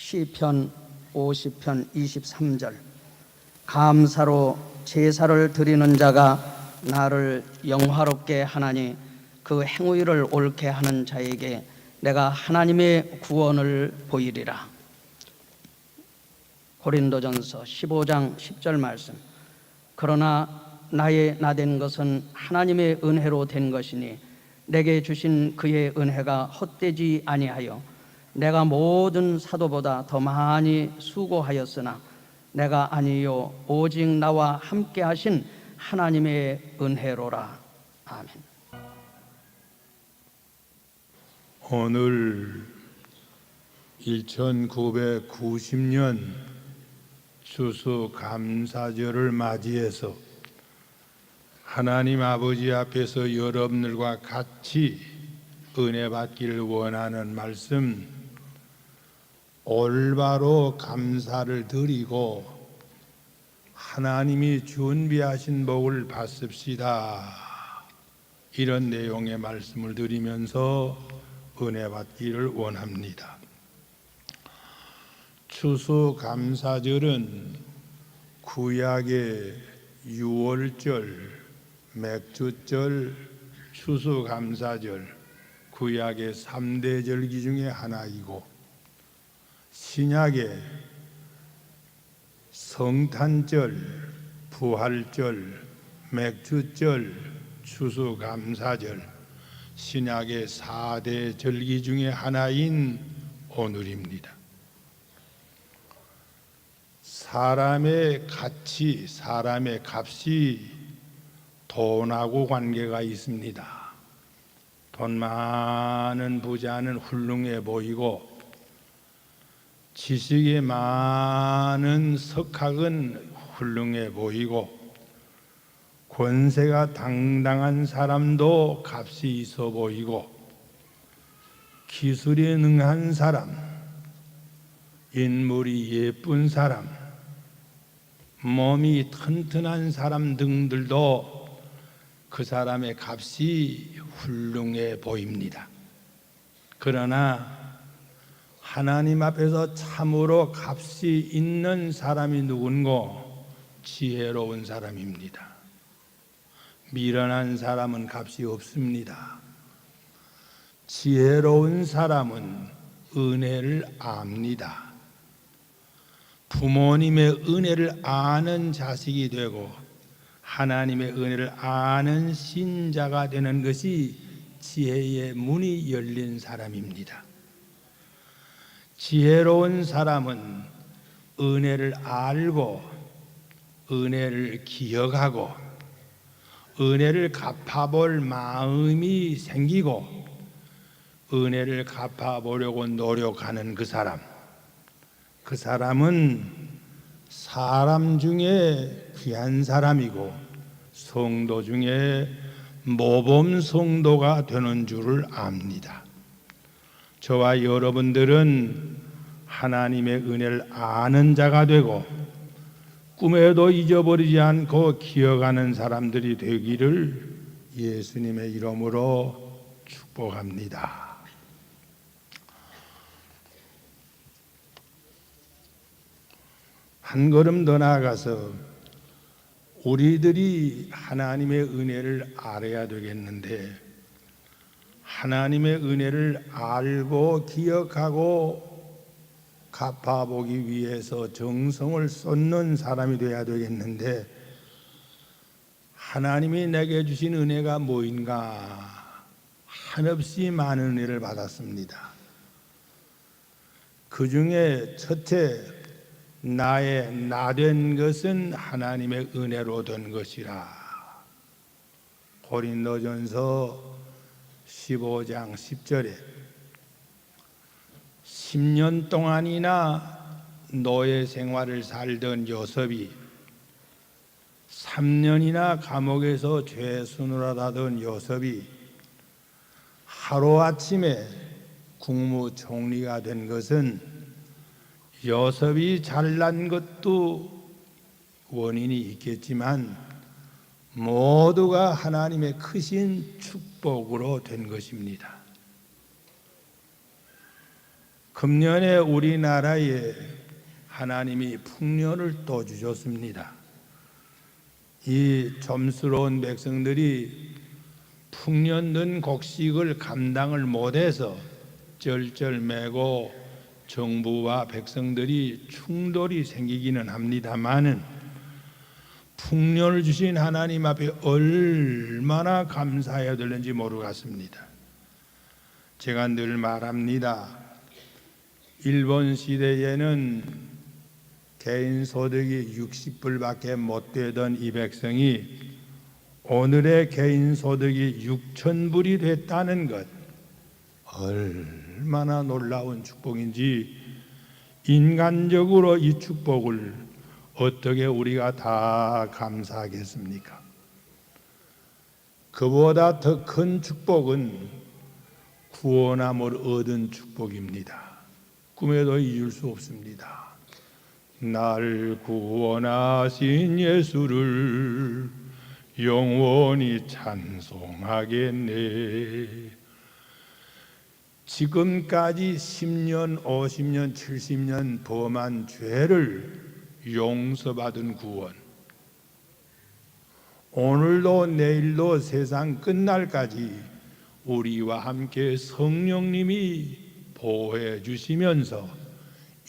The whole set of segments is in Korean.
시편 50편 23절 감사로 제사를 드리는 자가 나를 영화롭게 하나니 그 행위를 옳게 하는 자에게 내가 하나님의 구원을 보이리라. 고린도전서 15장 10절 말씀. 그러나 나의 나된 것은 하나님의 은혜로 된 것이니 내게 주신 그의 은혜가 헛되지 아니하여 내가 모든 사도보다 더 많이 수고하였으나 내가 아니요 오직 나와 함께 하신 하나님의 은혜로라. 아멘. 오늘 1990년 추수감사절을 맞이해서 하나님 아버지 앞에서 여러분들과 같이 은혜 받기를 원하는 말씀, 올바로 감사를 드리고 하나님이 준비하신 복을 받습시다. 이런 내용의 말씀을 드리면서 은혜 받기를 원합니다. 추수감사절은 구약의 유월절, 맥주절, 추수감사절, 구약의 3대 절기 중에 하나이고 신약의 성탄절, 부활절, 맥주절, 추수감사절, 신약의 4대 절기 중에 하나인 오늘입니다. 사람의 가치, 사람의 값이 돈하고 관계가 있습니다. 돈 많은 부자는 훌륭해 보이고 지식이 많은 석학은 훌륭해 보이고 권세가 당당한 사람도 값이 있어 보이고 기술이 능한 사람, 인물이 예쁜 사람, 몸이 튼튼한 사람 등들도 그 사람의 값이 훌륭해 보입니다. 그러나 하나님 앞에서 참으로 값이 있는 사람이 누군고? 지혜로운 사람입니다. 미련한 사람은 값이 없습니다. 지혜로운 사람은 은혜를 압니다. 부모님의 은혜를 아는 자식이 되고 하나님의 은혜를 아는 신자가 되는 것이 지혜의 문이 열린 사람입니다. 지혜로운 사람은 은혜를 알고 은혜를 기억하고 은혜를 갚아볼 마음이 생기고 은혜를 갚아보려고 노력하는 그 사람은 사람 중에 귀한 사람이고 성도 중에 모범 성도가 되는 줄을 압니다. 저와 여러분들은 하나님의 은혜를 아는 자가 되고 꿈에도 잊어버리지 않고 기억하는 사람들이 되기를 예수님의 이름으로 축복합니다. 한 걸음 더 나아가서 우리들이 하나님의 은혜를 알아야 되겠는데 하나님의 은혜를 알고 기억하고 갚아보기 위해서 정성을 쏟는 사람이 되어야 되겠는데 하나님이 내게 주신 은혜가 뭐인가? 한없이 많은 은혜를 받았습니다. 그 중에 첫째, 나의 나된 것은 하나님의 은혜로 된 것이라. 고린도전서 15장 10절에 10년 동안이나 노예 생활을 살던 요셉이 3년이나 감옥에서 죄수노릇하던 요셉이 하루아침에 국무총리가 된 것은 요셉이 잘난 것도 원인이 있겠지만 모두가 하나님의 크신 축복으로 된 것입니다. 금년에 우리나라에 하나님이 풍년을 또 주셨습니다. 이 점스러운 백성들이 풍년 든 곡식을 감당을 못해서 쩔쩔매고 정부와 백성들이 충돌이 생기기는 합니다마는 풍년을 주신 하나님 앞에 얼마나 감사해야 되는지 모르겠습니다. 제가 늘 말합니다. 일본 시대에는 개인 소득이 60불밖에 못 되던 이 백성이 오늘의 개인 소득이 6,000불이 됐다는 것, 얼마나 놀라운 축복인지 인간적으로 이 축복을 어떻게 우리가 다 감사하겠습니까? 그보다 더 큰 축복은 구원함을 얻은 축복입니다. 꿈에도 이룰 수 없습니다. 날 구원하신 예수를 영원히 찬송하겠네. 지금까지 10년, 50년, 70년 범한 죄를 용서받은 구원, 오늘도 내일도 세상 끝날까지 우리와 함께 성령님이 보호해 주시면서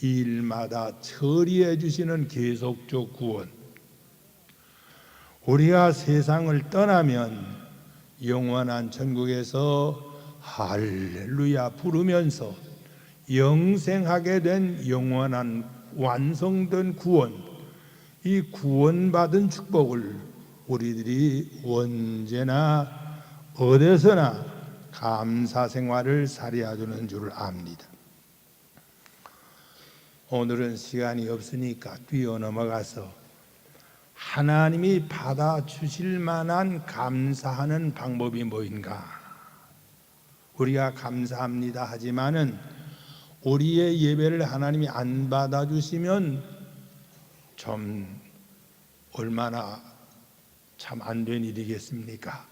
일마다 처리해 주시는 계속적 구원, 우리가 세상을 떠나면 영원한 천국에서 할렐루야 부르면서 영생하게 된 영원한 완성된 구원, 이 구원받은 축복을 우리들이 언제나 어디서나 감사 생활을 살아야 되는 줄 압니다. 오늘은 시간이 없으니까 뛰어넘어가서 하나님이 받아주실 만한 감사하는 방법이 뭐인가? 우리가 감사합니다 하지만은 우리의 예배를 하나님이 안 받아주시면 좀 얼마나 참 안 된 일이겠습니까?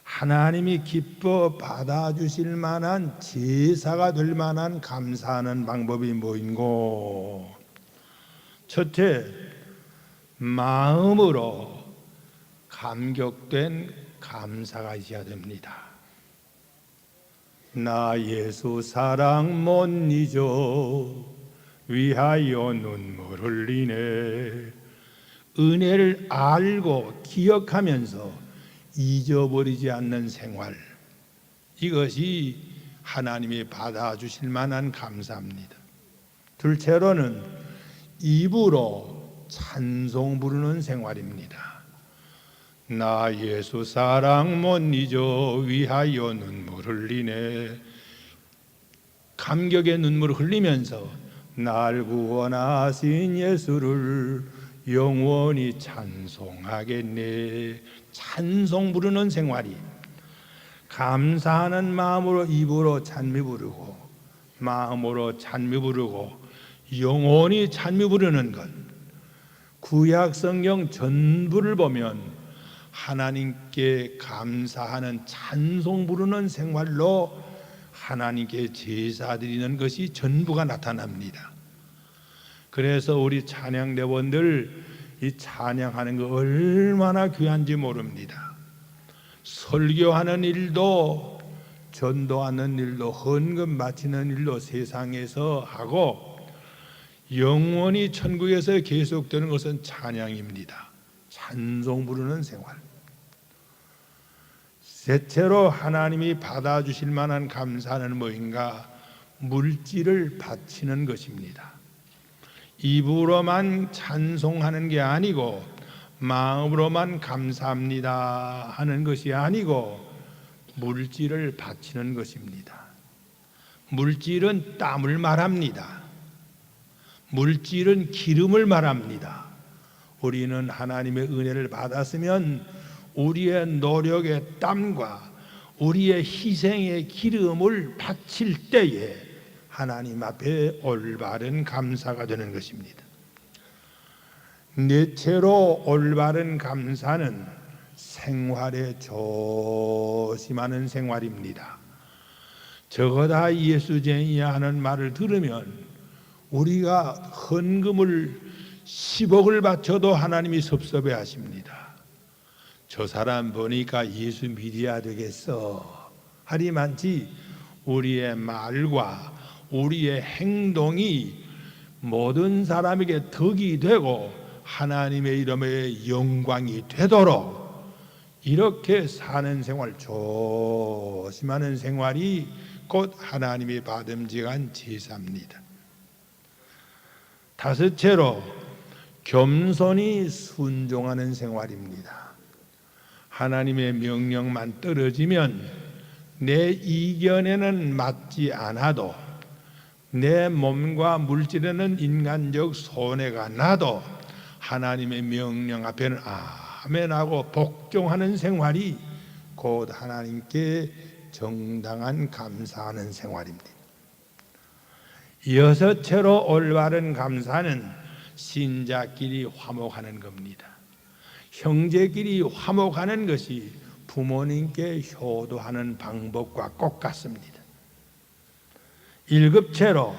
하나님이 기뻐 받아주실 만한 제사가 될 만한 감사하는 방법이 뭐인고? 첫째, 마음으로 감격된 감사가 있어야 됩니다. 나 예수 사랑 못 잊어 위하여 눈물 흘리네. 은혜를 알고 기억하면서 잊어버리지 않는 생활, 이것이 하나님이 받아주실 만한 감사입니다. 둘째로는 입으로 찬송 부르는 생활입니다. 나 예수 사랑 못 잊어 위하여 눈물 흘리네. 감격의 눈물을 흘리면서 날 구원하신 예수를 영원히 찬송하겠네. 찬송 부르는 생활이, 감사하는 마음으로 입으로 찬미 부르고 마음으로 찬미 부르고 영원히 찬미 부르는 것, 구약 성경 전부를 보면 하나님께 감사하는 찬송 부르는 생활로 하나님께 제사 드리는 것이 전부가 나타납니다. 그래서 우리 찬양대원들 이 찬양하는 거 얼마나 귀한지 모릅니다. 설교하는 일도, 전도하는 일도, 헌금 바치는 일도 세상에서 하고 영원히 천국에서 계속되는 것은 찬양입니다. 찬송 부르는 생활. 셋째로 하나님이 받아주실 만한 감사는 뭐인가? 물질을 바치는 것입니다. 입으로만 찬송하는 게 아니고 마음으로만 감사합니다 하는 것이 아니고 물질을 바치는 것입니다. 물질은 땀을 말합니다. 물질은 기름을 말합니다. 우리는 하나님의 은혜를 받았으면 우리의 노력의 땀과 우리의 희생의 기름을 바칠 때에 하나님 앞에 올바른 감사가 되는 것입니다. 넷째로 올바른 감사는 생활에 조심하는 생활입니다. 저거 다 예수쟁이야 하는 말을 들으면 우리가 헌금을 10억을 바쳐도 하나님이 섭섭해 하십니다. 저 사람 보니까 예수 믿어야 되겠어 하리 많지 우리의 말과 우리의 행동이 모든 사람에게 덕이 되고 하나님의 이름에 영광이 되도록 이렇게 사는 생활, 조심하는 생활이 곧 하나님이 받음직한 제사입니다. 다섯째로 겸손히 순종하는 생활입니다. 하나님의 명령만 떨어지면 내 이견에는 맞지 않아도 내 몸과 물질에는 인간적 손해가 나도 하나님의 명령 앞에는 아멘하고 복종하는 생활이 곧 하나님께 정당한 감사하는 생활입니다. 여섯째로 올바른 감사는 신자끼리 화목하는 겁니다. 형제끼리 화목하는 것이 부모님께 효도하는 방법과 꼭 같습니다. 일곱째로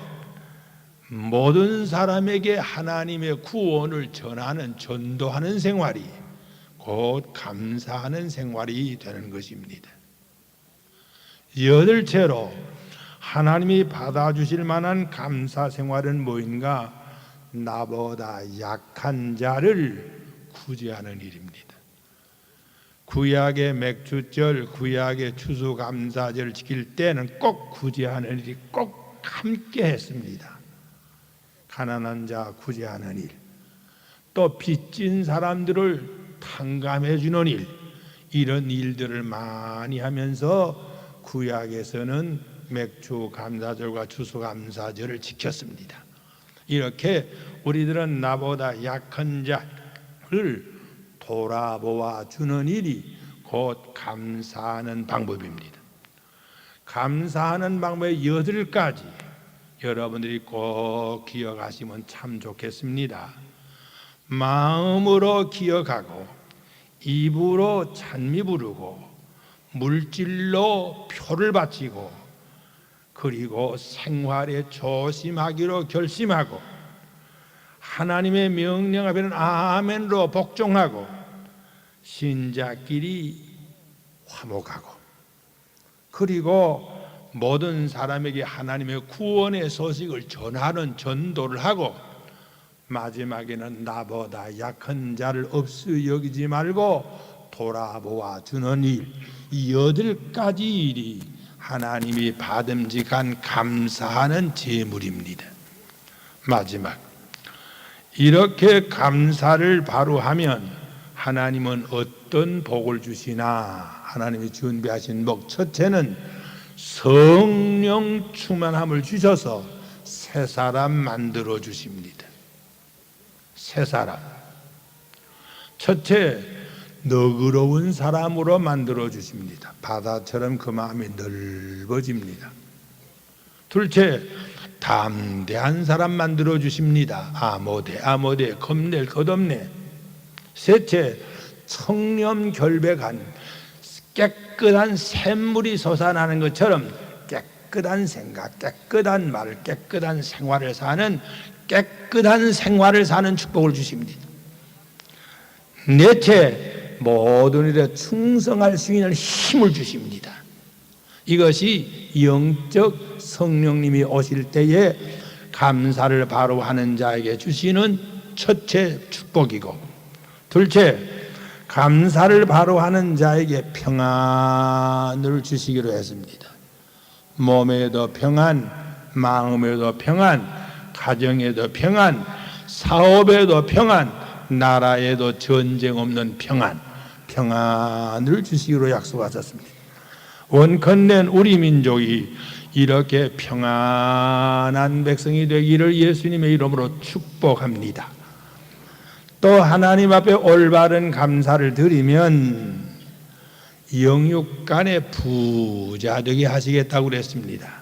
모든 사람에게 하나님의 구원을 전하는 전도하는 생활이 곧 감사하는 생활이 되는 것입니다. 여덟째로 하나님이 받아주실 만한 감사 생활은 뭐인가? 나보다 약한 자를 구제하는 일입니다. 구약의 맥주절, 구약의 추수감사절 지킬 때는 꼭 구제하는 일이 꼭 함께 했습니다. 가난한 자 구제하는 일, 또 빚진 사람들을 탕감해 주는 일, 이런 일들을 많이 하면서 구약에서는 맥주 감사절과 추수 감사절을 지켰습니다. 이렇게 우리들은 나보다 약한 자를 돌아보아 주는 일이 곧 감사하는 방법입니다. 감사하는 방법의 8가지 여러분들이 꼭 기억하시면 참 좋겠습니다. 마음으로 기억하고 입으로 찬미 부르고 물질로 표를 바치고 그리고 생활에 조심하기로 결심하고 하나님의 명령 앞에는 아멘으로 복종하고 신자끼리 화목하고 그리고 모든 사람에게 하나님의 구원의 소식을 전하는 전도를 하고 마지막에는 나보다 약한 자를 없이 여기지 말고 돌아보아 주는 일, 이 8가지 일이 하나님이 받음직한 감사하는 제물입니다. 마지막, 이렇게 감사를 바로 하면 하나님은 어떤 복을 주시나? 하나님이 준비하신 복, 첫째는 성령 충만함을 주셔서 새 사람 만들어 주십니다. 새 사람. 첫째, 너그러운 사람으로 만들어 주십니다. 바다처럼 그 마음이 넓어집니다. 둘째, 담대한 사람 만들어 주십니다. 아모대 겁낼 것 없네. 셋째, 청렴 결백한 깨끗한 샘물이 솟아나는 것처럼 깨끗한 생각, 깨끗한 말, 깨끗한 생활을 사는 깨끗한 생활을 사는 축복을 주십니다. 넷째, 모든 일에 충성할 수 있는 힘을 주십니다. 이것이 영적 성령님이 오실 때에 감사를 바로 하는 자에게 주시는 첫째 축복이고, 둘째, 감사를 바로 하는 자에게 평안을 주시기로 했습니다. 몸에도 평안, 마음에도 평안, 가정에도 평안, 사업에도 평안, 나라에도 전쟁 없는 평안을 주시기로 약속하셨습니다. 원컨대 우리 민족이 이렇게 평안한 백성이 되기를 예수님의 이름으로 축복합니다. 또 하나님 앞에 올바른 감사를 드리면 영육 간에 부자 되게 하시겠다고 그랬습니다.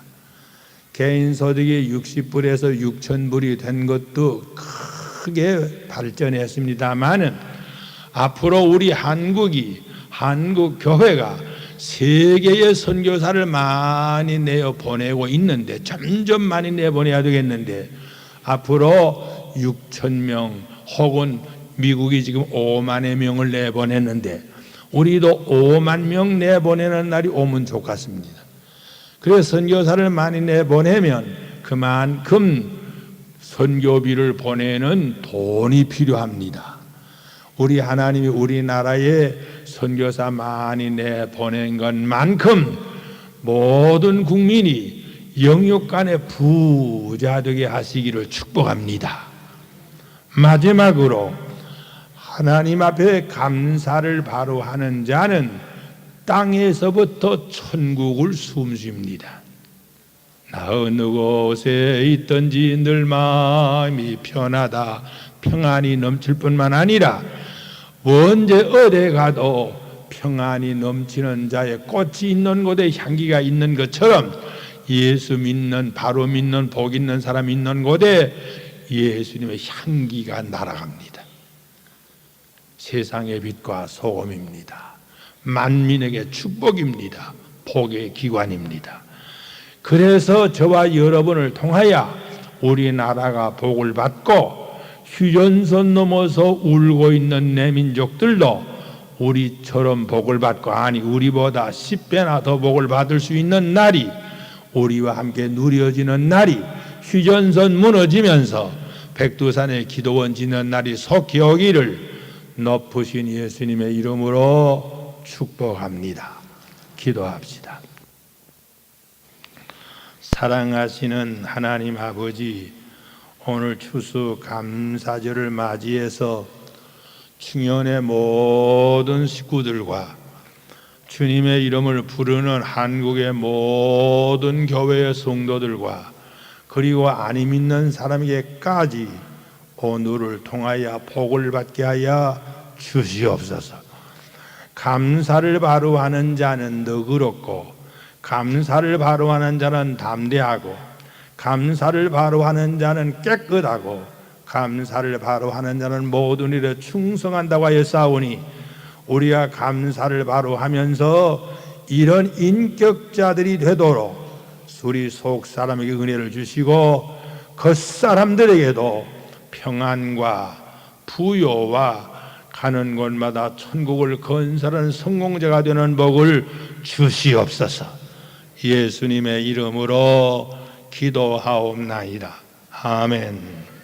개인 소득이 60불에서 6,000불이 된 것도 크게 발전했습니다만은 앞으로 우리 한국 교회가 세계의 선교사를 많이 내어 보내고 있는데 점점 많이 내보내야 되겠는데 앞으로 6,000명 혹은 미국이 지금 5만여 명을 내보냈는데 우리도 5만 명 내보내는 날이 오면 좋겠습니다. 그래서 선교사를 많이 내보내면 그만큼 선교비를 보내는 돈이 필요합니다. 우리 하나님이 우리나라에 선교사 많이 내보낸 것만큼 모든 국민이 영육간에 부자 되게 하시기를 축복합니다. 마지막으로 하나님 앞에 감사를 바로 하는 자는 땅에서부터 천국을 숨쉽니다. 나 어느 곳에 있든지 늘 마음이 편하다, 평안이 넘칠 뿐만 아니라 언제 어디 가도 평안이 넘치는 자의 꽃이 있는 곳에 향기가 있는 것처럼 예수 믿는, 바로 믿는, 복 있는 사람 있는 곳에 예수님의 향기가 날아갑니다. 세상의 빛과 소금입니다. 만민에게 축복입니다. 복의 기관입니다. 그래서 저와 여러분을 통하여 우리나라가 복을 받고 휴전선 넘어서 울고 있는 내 민족들도 우리처럼 복을 받고, 아니 우리보다 10배나 더 복을 받을 수 있는 날이 우리와 함께 누려지는 날이, 휴전선 무너지면서 백두산에 기도원 짓는 날이 속히 오기를 높으신 예수님의 이름으로 축복합니다. 기도합시다. 사랑하시는 하나님 아버지, 오늘 추수 감사절을 맞이해서 충현의 모든 식구들과 주님의 이름을 부르는 한국의 모든 교회의 성도들과 그리고 안 믿는 사람에게까지 오늘을 통하여 복을 받게 하여 주시옵소서. 감사를 바로 하는 자는 너그럽고, 감사를 바로 하는 자는 담대하고, 감사를 바로 하는 자는 깨끗하고, 감사를 바로 하는 자는 모든 일에 충성한다고 하였사오니 우리가 감사를 바로 하면서 이런 인격자들이 되도록 우리 속 사람에게 은혜를 주시고 그 사람들에게도 평안과 부요와 가는 곳마다 천국을 건설하는 성공자가 되는 복을 주시옵소서. 예수님의 이름으로 기도하옵나이다. 아멘.